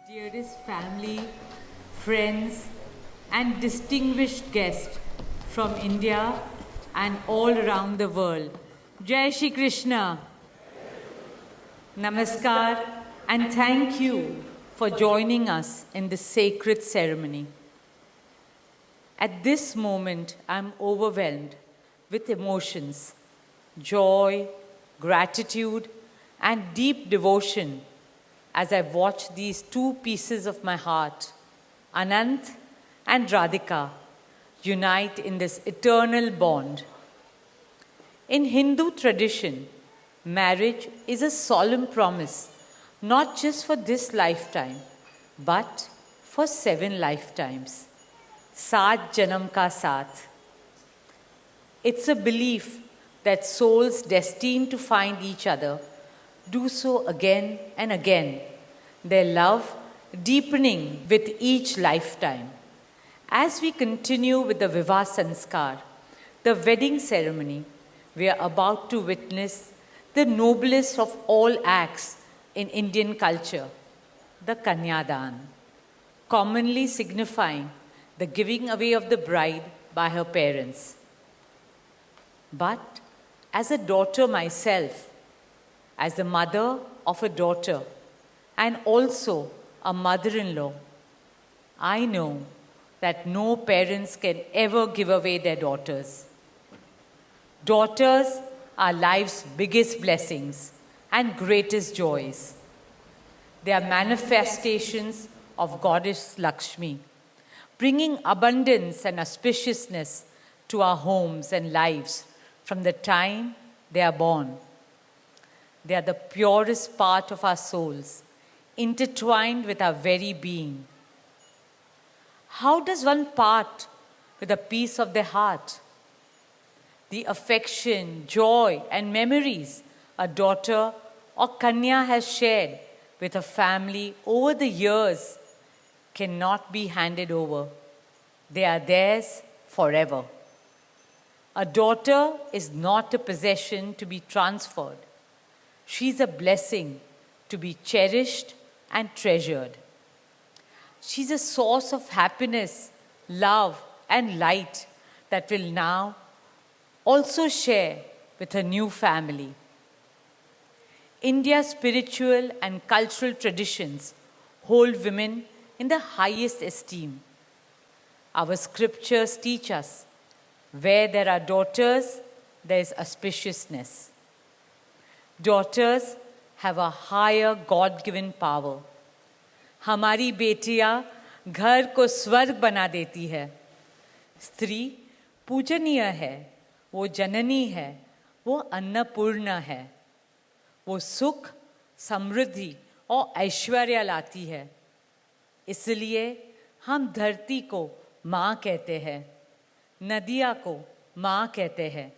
Dearest family, friends, and distinguished guests from India and all around the world. Jai Shri Krishna. Namaskar, and thank you for joining us in this sacred ceremony. At this moment, I'm overwhelmed with emotions, joy, gratitude, and deep devotion as I watch these two pieces of my heart, Anant and Radhika, unite in this eternal bond. In Hindu tradition, marriage is a solemn promise, not just for this lifetime, but for 7 lifetimes. Saat Janam Ka Saath. It's a belief that souls destined to find each other do so again and again, their love deepening with each lifetime. As we continue with the Vivah Sanskar, the wedding ceremony, we are about to witness the noblest of all acts in Indian culture, the Kanyadan, commonly signifying the giving away of the bride by her parents. But as a daughter myself, as the mother of a daughter and also a mother-in-law, I know that no parents can ever give away their daughters. Daughters are life's biggest blessings and greatest joys. They are manifestations of Goddess Lakshmi, bringing abundance and auspiciousness to our homes and lives from the time they are born. They are the purest part of our souls, intertwined with our very being. How does one part with a piece of their heart? The affection, joy, and memories a daughter or Kanya has shared with her family over the years cannot be handed over. They are theirs forever. A daughter is not a possession to be transferred. She's a blessing to be cherished and treasured. She's a source of happiness, love, and light that will now also share with her new family. India's spiritual and cultural traditions hold women in the highest esteem. Our scriptures teach us where there are daughters, there is auspiciousness. Daughters have a higher God-given power. हमारी बेटियां घर को स्वर्ग बना देती है. स्त्री पूजनीय है, वो जननी है, वो अन्नपूर्णा है. वो सुख, समृद्धि और ऐश्वर्य लाती है. इसलिए हम धरती को माँ कहते हैं, नदियाँ को माँ कहते हैं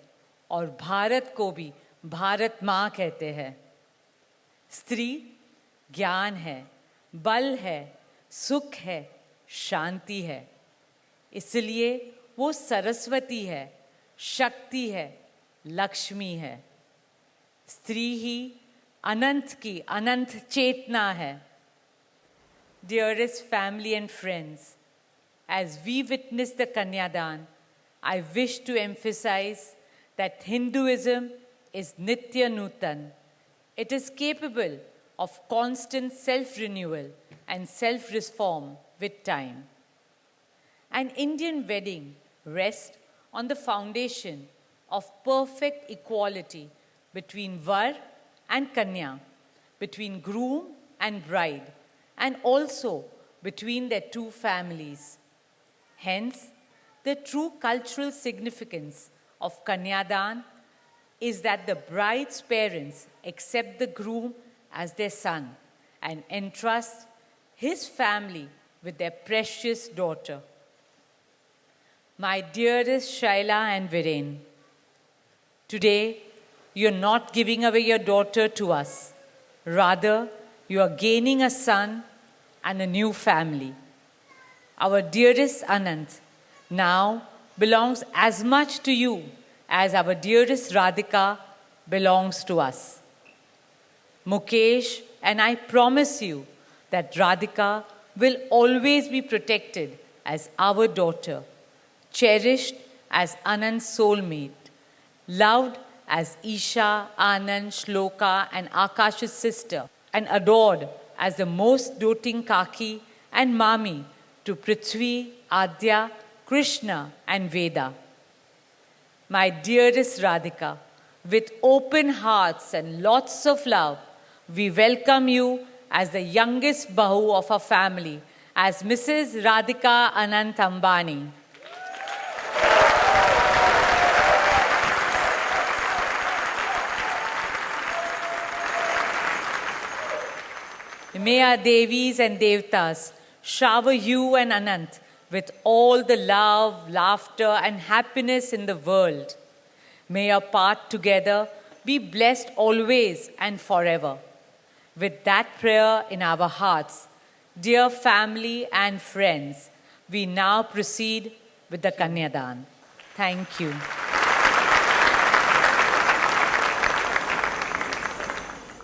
और भारत को भी भारत माँ कहते हैं. स्त्री ज्ञान है, बल है, सुख है, शांति है. इसलिए वो सरस्वती है, शक्ति है, लक्ष्मी है. स्त्री ही अनंत की अनंत चेतना है. Dearest family and friends, as we witness the Kanyadan, I wish to emphasize that Hinduism is Nitya Nutan. It is capable of constant self-renewal and self-reform with time. An Indian wedding rests on the foundation of perfect equality between Var and Kanya, between groom and bride, and also between their two families. Hence, the true cultural significance of Kanyadan is that the bride's parents accept the groom as their son and entrust his family with their precious daughter. My dearest Shaila and Viren, today you're not giving away your daughter to us. Rather, you are gaining a son and a new family. Our dearest Anant now belongs as much to you as our dearest Radhika belongs to us. Mukesh and I promise you that Radhika will always be protected as our daughter, cherished as Anand's soulmate, loved as Isha, Anand, Shloka, and Akash's sister, and adored as the most doting Kaki and Mami to Prithvi, Adya, Krishna, and Veda. My dearest Radhika, with open hearts and lots of love, we welcome you as the youngest Bahu of our family, as Mrs. Radhika Anant Ambani. May our Devis and Devtas shower you and Anant with all the love, laughter, and happiness in the world. May our path together be blessed always and forever. With that prayer in our hearts, dear family and friends, we now proceed with the Kanyadan. Thank you.